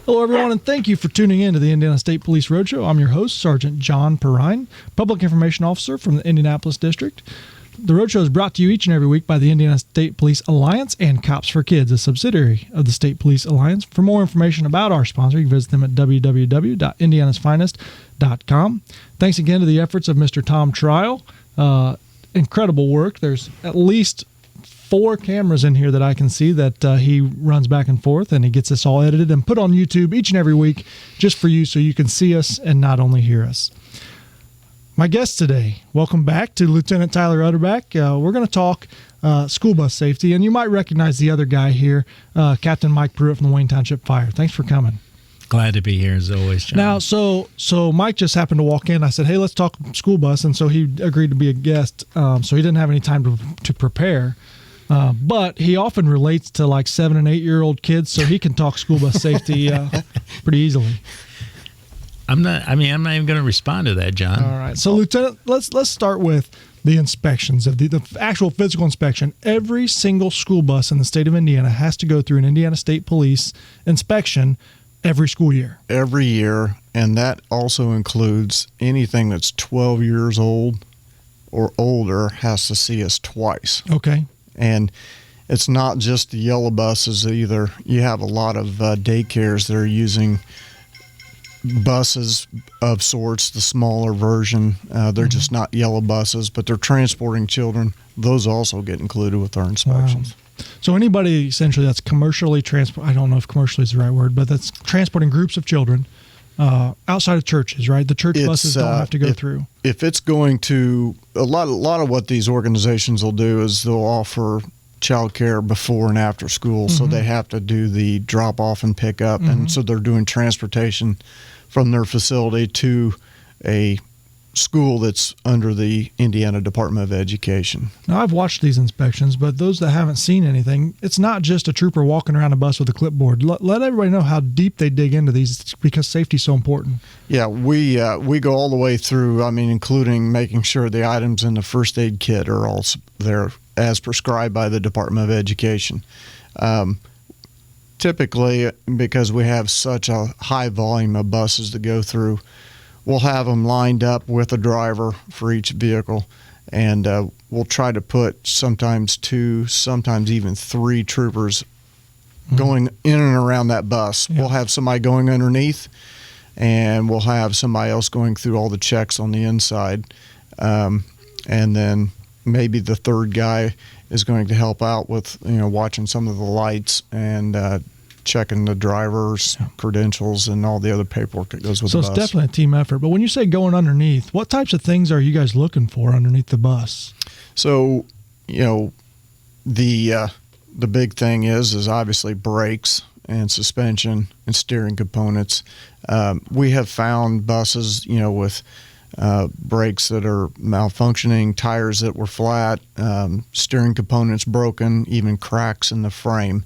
Hello, everyone, and thank you for tuning in to the Indiana State Police Roadshow. I'm your host, Sergeant John Perrine, Public Information Officer from the Indianapolis District. The Roadshow is brought to you each and every week by the Indiana State Police Alliance and Cops for Kids, a subsidiary of the State Police Alliance. For more information about our sponsor, you can visit them at www.indianasfinest.com. Thanks again to the efforts of Mr. Tom Trial. Incredible work. There's at least 4 cameras in here that I can see that he runs back and forth, and he gets this all edited and put on YouTube each and every week just for you so you can see us and not only hear us. My guest today, welcome back to Lieutenant Tyler Utterback. We're going to talk school bus safety, and you might recognize the other guy here, Captain Mike Pruitt from the Wayne Township Fire. Thanks for coming. Glad to be here as always, John. Now, so Mike just happened to walk in. I said, hey, let's talk school bus, and so he agreed to be a guest, so he didn't have any time to prepare. But he often relates to like 7 and 8-year-old kids, so he can talk school bus safety pretty easily. I'm not even going to respond to that, John. All right. So, Lieutenant, let's start with the inspections of the actual physical inspection. Every single school bus in the state of Indiana has to go through an Indiana State Police inspection every school year. Every year, and that also includes anything that's 12 years old or older has to see us twice. Okay. And it's not just the yellow buses either. You have a lot of daycares that are using buses of sorts, the smaller version. They're just not yellow buses, but they're transporting children. Those also get included with our inspections. Wow. So anybody essentially that's commercially I don't know if commercially is the right word, but that's transporting groups of children outside of churches, right? The church buses don't have to go through. If it's going to, a lot of what these organizations will do is they'll offer child care before and after school, so they have to do the drop off and pick up, and so they're doing transportation from their facility to a school that's under the Indiana Department of Education. Now, I've watched these inspections, but those that haven't seen anything, it's not just a trooper walking around a bus with a clipboard. Let everybody know how deep they dig into these because safety is so important. Yeah, we go all the way through, including making sure the items in the first aid kit are all there as prescribed by the Department of Education. Typically, because we have such a high volume of buses to go through, we'll have them lined up with a driver for each vehicle, and we'll try to put sometimes 2, sometimes even 3 troopers going in and around that bus. Yeah. We'll have somebody going underneath, and we'll have somebody else going through all the checks on the inside, and then maybe the third guy is going to help out with watching some of the lights and checking the driver's credentials and all the other paperwork that goes with the bus. So it's definitely a team effort. But when you say going underneath, what types of things are you guys looking for underneath the bus? So, the big thing is obviously brakes and suspension and steering components. We have found buses, with brakes that are malfunctioning, tires that were flat, steering components broken, even cracks in the frame.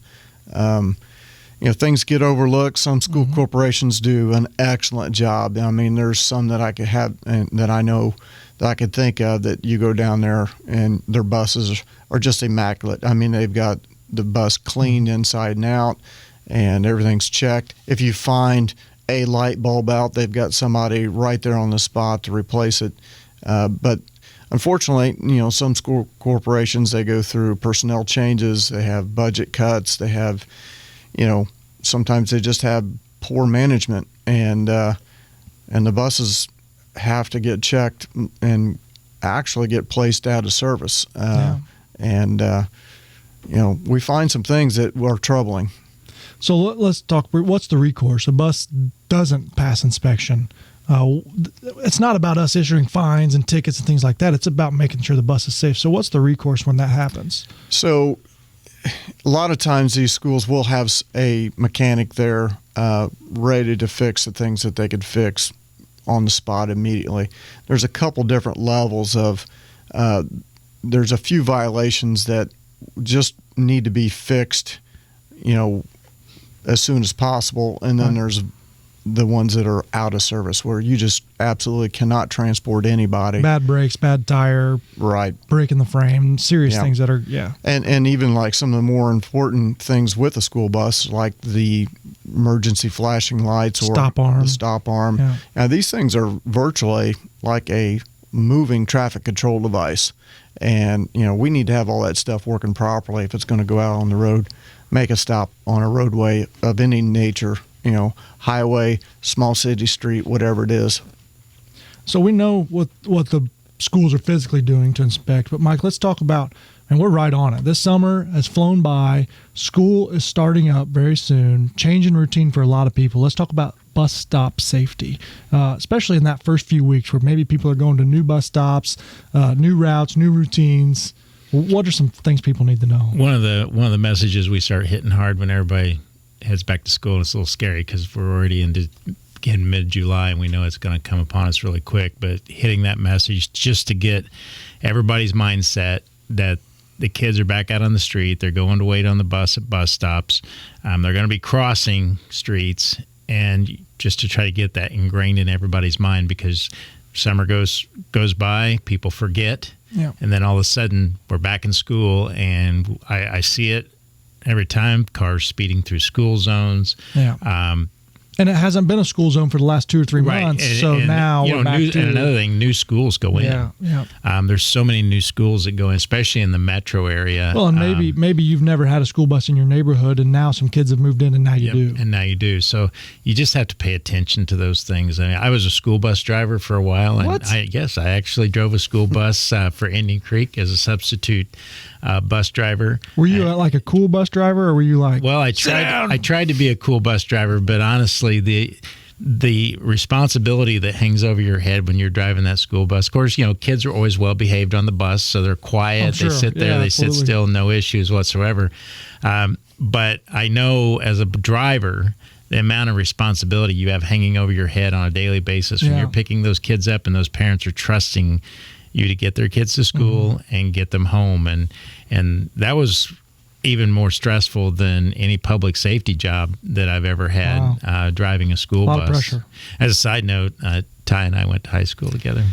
Things get overlooked. Some school corporations do an excellent job. There's some that I could have and that I know that I could think of that you go down there and their buses are just immaculate. They've got the bus cleaned inside and out and everything's checked. If you find a light bulb out, they've got somebody right there on the spot to replace it. But unfortunately, some school corporations, they go through personnel changes, they have budget cuts, they have, sometimes they just have poor management, and the buses have to get checked and actually get placed out of service. And we find some things that are troubling. So let's talk. What's the recourse? A bus doesn't pass inspection. It's not about us issuing fines and tickets and things like that. It's about making sure the bus is safe. So what's the recourse when that happens? So a lot of times these schools will have a mechanic there ready to fix the things that they could fix on the spot immediately. There's a couple different levels of there's a few violations that just need to be fixed, as soon as possible, and then there's the ones that are out of service where you just absolutely cannot transport anybody. Bad brakes, bad tire, right? Break in the frame, serious things that are and even like some of the more important things with a school bus, like the emergency flashing lights or Stop arm. the stop arm. Yeah. Now, these things are virtually like a moving traffic control device. And, we need to have all that stuff working properly if it's going to go out on the road, make a stop on a roadway of any nature, highway, small city street, whatever it is. So we know what the schools are physically doing to inspect. But, Mike, let's talk about, and we're right on it. This summer has flown by. School is starting up very soon, changing routine for a lot of people. Let's talk about bus stop safety, especially in that first few weeks where maybe people are going to new bus stops, new routes, new routines. What are some things people need to know? One of the messages we start hitting hard when everybody heads back to school, and it's a little scary because we're already in mid-July and we know it's going to come upon us really quick, but hitting that message just to get everybody's mindset that the kids are back out on the street. They're going to wait on the bus at bus stops. They're going to be crossing streets, and just to try to get that ingrained in everybody's mind, because summer goes by, people forget, and then all of a sudden we're back in school, and I see it every time, cars speeding through school zones. And it hasn't been a school zone for the last 2 or 3 months. And now we're back to... And another thing, new schools go in. There's so many new schools that go in, especially in the metro area. Well, and maybe you've never had a school bus in your neighborhood, and now some kids have moved in, and now you do. And now you do. So you just have to pay attention to those things. I was a school bus driver for a while. And I actually drove a school bus for Indian Creek as a substitute bus driver. Were you like a cool bus driver, or were you like... Well, I tried to be a cool bus driver, but honestly, the responsibility that hangs over your head when you're driving that school bus. Of course, kids are always well behaved on the bus, so they're quiet. They sit there, they sit still, no issues whatsoever. But I know as a driver, the amount of responsibility you have hanging over your head on a daily basis when you're picking those kids up, and those parents are trusting you to get their kids to school and get them home, and that was even more stressful than any public safety job that I've ever had. Driving a school bus. A lot of pressure. As a side note, Ty and I went to high school together.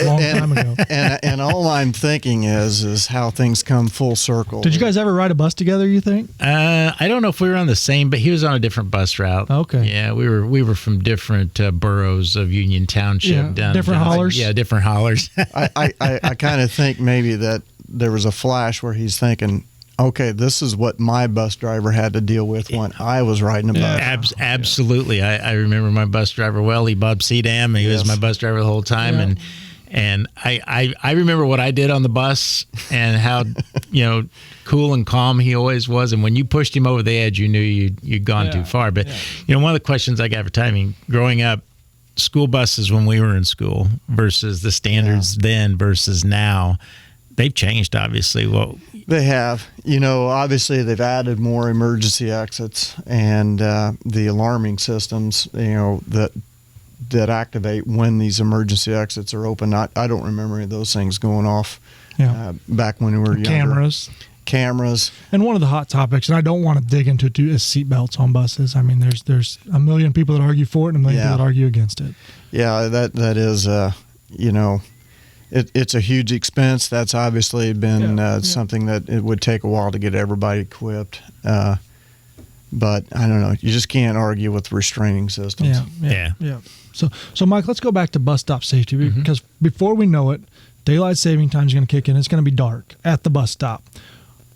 Long time ago. And all I'm thinking is how things come full circle. Did you guys ever ride a bus together, you think? I don't know if we were on the same, but he was on a different bus route. Okay. Yeah, we were from different boroughs of Union Township. Different hollers? Yeah, different hollers. I kind of think maybe that there was a flash where he's thinking, okay, this is what my bus driver had to deal with when I was riding a bus. Absolutely. I remember my bus driver well. He Bob Sedam. He was my bus driver the whole time. And I remember what I did on the bus and how, cool and calm he always was. And when you pushed him over the edge, you knew you'd gone too far. But, one of the questions I got for timing, growing up, school buses when we were in school versus the standards then versus now, they've changed, obviously. Well, they have. Obviously they've added more emergency exits and the alarming systems, that activate when these emergency exits are open. I don't remember any of those things going off back when we were younger. Cameras. And one of the hot topics, and I don't want to dig into it, is seatbelts on buses. I mean, there's a million people that argue for it and a million people that argue against it. Yeah, that is, It's a huge expense. That's obviously been something that it would take a while to get everybody equipped. But I don't know. You just can't argue with restraining systems. Yeah. So Mike, let's go back to bus stop safety, because before we know it, daylight saving time is going to kick in. It's going to be dark at the bus stop.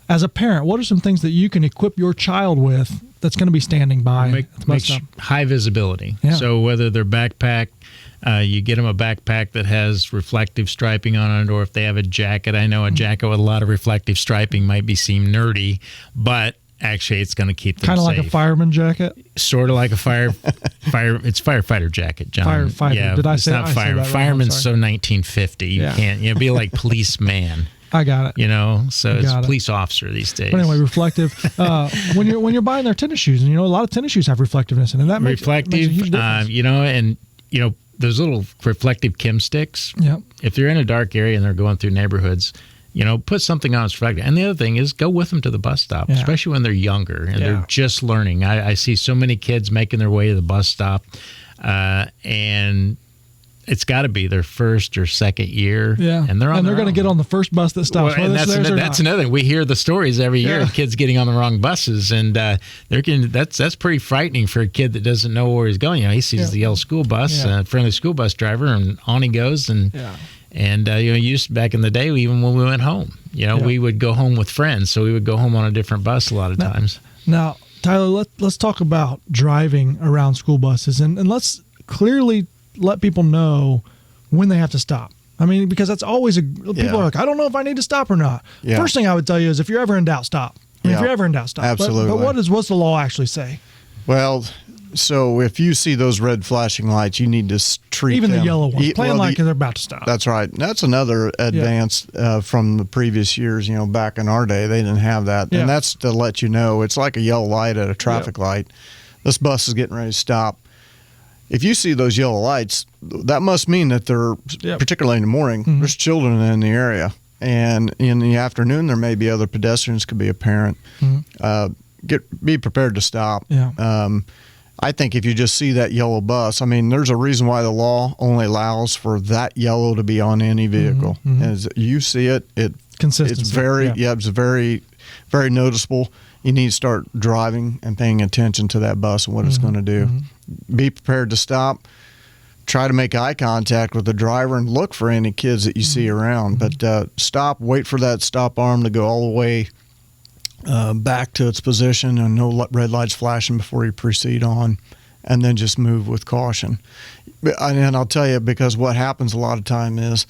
As a parent, what are some things that you can equip your child with that's going to be standing by at the bus stop? High visibility. Yeah. So whether they're backpack, you get them a backpack that has reflective striping on it, or if they have a jacket. I know a jacket with a lot of reflective striping might seem nerdy, but actually it's going to keep them kind of safe. like a fireman jacket? Sort of like a it's firefighter jacket, John. Firefighter. Yeah, Did I it's say not fire. Fireman's so 1950. You can't, be like policeman. I got it. So it's police officer these days. But anyway, reflective. When you're buying their tennis shoes, and a lot of tennis shoes have reflectiveness in it, and that makes a huge difference. Those little reflective Kim sticks. Yeah. If they're in a dark area and they're going through neighborhoods, put something on that's reflective. And the other thing is go with them to the bus stop, especially when they're younger and they're just learning. I see so many kids making their way to the bus stop, and it's got to be their first or second year. Yeah. And they're going to get on the first bus that stops. Well, and that's another thing. We hear the stories every year of kids getting on the wrong buses, and that's pretty frightening for a kid that doesn't know where he's going. He sees the yellow school bus, friendly school bus driver, and on he goes. And used back in the day, even when we went home, we would go home with friends, so we would go home on a different bus a lot of times. Now, Tyler, let's talk about driving around school buses, and let's clearly let people know when they have to stop. I mean, because that's always people are like, I don't know if I need to stop or not. Yeah. First thing I would tell you is if you're ever in doubt, stop. If you're ever in doubt, stop. Absolutely. But what's the law actually say? Well, so if you see those red flashing lights, you need to treat even them. The yellow ones, playing like they're about to stop. That's right. That's another advance from the previous years. Back in our day, they didn't have that, and that's to let you know it's like a yellow light at a traffic light. This bus is getting ready to stop. If you see those yellow lights, that must mean that they're, particularly in the morning, there's children in the area. And in the afternoon, there may be other pedestrians, could be a parent. Be prepared to stop. Yeah. I think if you just see that yellow bus, I mean, there's a reason why the law only allows for that yellow to be on any vehicle. As you see it, consistency. It's very, it's very, very noticeable. You need to start driving and paying attention to that bus and what it's going to do. Be prepared to stop. Try to make eye contact with the driver and look for any kids that you see around. But stop, wait for that stop arm to go all the way back to its position and no red lights flashing before you proceed on, and then just move with caution. And I'll tell you, because what happens a lot of time is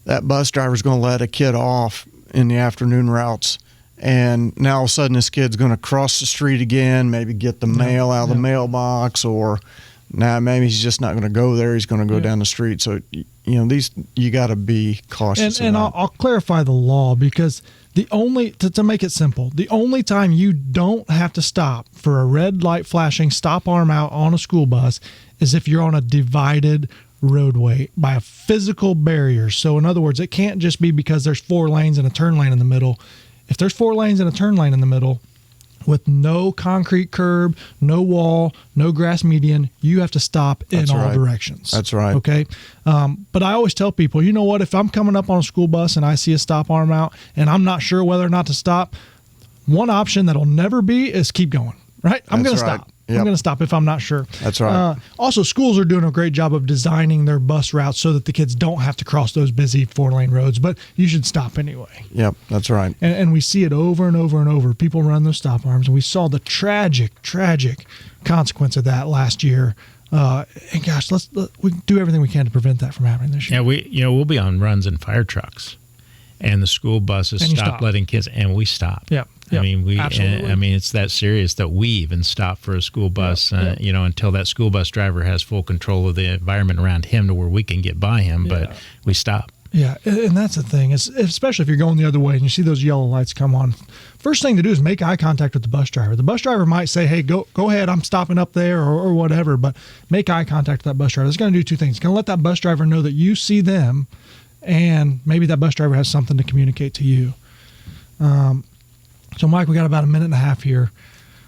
that bus driver is going to let a kid off in the afternoon routes, and now all of a sudden this kid's going to cross the street again, maybe get the mail out of the mailbox, or maybe he's just not going to go there. He's going to go down the street. So, you got to be cautious. And I'll clarify the law, because to make it simple, the only time you don't have to stop for a red light flashing stop arm out on a school bus is if you're on a divided roadway by a physical barrier. So in other words, it can't just be because there's 4 lanes and a turn lane in the middle. If there's 4 lanes and a turn lane in the middle with no concrete curb, no wall, no grass median, you have to stop in all directions. That's right. Okay. But I always tell people, you know what, if I'm coming up on a school bus and I see a stop arm out and I'm not sure whether or not to stop, one option that'll never be is keep going, right? I'm going to stop. Yep. I'm going to stop if I'm not sure. That's right. Also, schools are doing a great job of designing their bus routes so that the kids don't have to cross those busy 4-lane roads, but you should stop anyway. Yep, that's right. And we see it over and over and over. People run those stop arms, and we saw the tragic consequence of that last year. And gosh, we do everything we can to prevent that from happening this year. Yeah, we'll be on runs in fire trucks, and the school buses stop letting kids, and we stop. Yeah. I mean, absolutely. It's that serious that we even stop for a school bus, until that school bus driver has full control of the environment around him to where we can get by him, but we stop. Yeah, and that's the thing, especially if you're going the other way and you see those yellow lights come on. First thing to do is make eye contact with the bus driver. The bus driver might say, hey, go ahead, I'm stopping up there or whatever, but make eye contact with that bus driver. It's going to do 2 things. It's going to let that bus driver know that you see them, and maybe that bus driver has something to communicate to you. So, Mike, we got about a minute and a half here.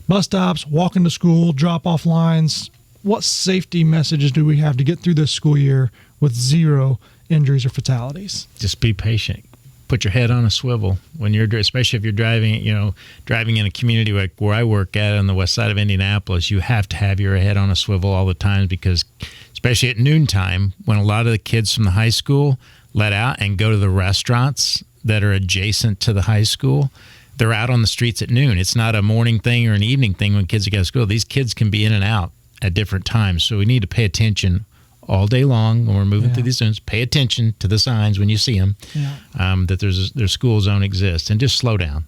Bus stops, walking to school, drop-off lines. What safety messages do we have to get through this school year with 0 injuries or fatalities? Just be patient. Put your head on a swivel when especially if you're driving in a community like where I work at on the west side of Indianapolis. You have to have your head on a swivel all the time, because especially at noontime, when a lot of the kids from the high school let out and go to the restaurants that are adjacent to the high school, they're out on the streets at noon. It's not a morning thing or an evening thing when kids go to school. These kids can be in and out at different times. So we need to pay attention all day long when we're moving through these zones. Pay attention to the signs when you see them, that their school zone exists, and just slow down.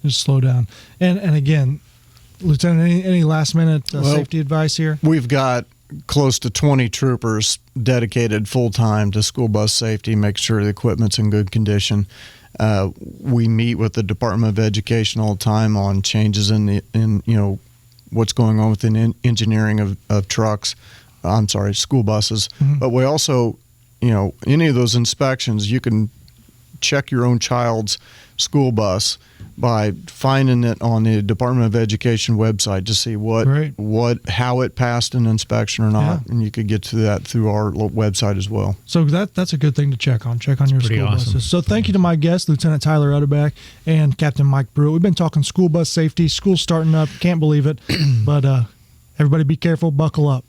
Just slow down. And again, Lieutenant, any last minute safety advice here? We've got close to 20 troopers dedicated full time to school bus safety, make sure the equipment's in good condition. We meet with the Department of Education all the time on changes in what's going on with the engineering of trucks. I'm sorry, school buses. But we also, any of those inspections, you can check your own child's school bus by finding it on the Department of Education website to see how it passed an inspection or not, and you could get to that through our website as well. So that's a good thing to check on. Check on your school awesome. buses. So thank you to my guests, Lieutenant Tyler Utterback and Captain Mike Brewer. We've been talking school bus safety. School's starting up. Can't believe it, but everybody be careful. Buckle up.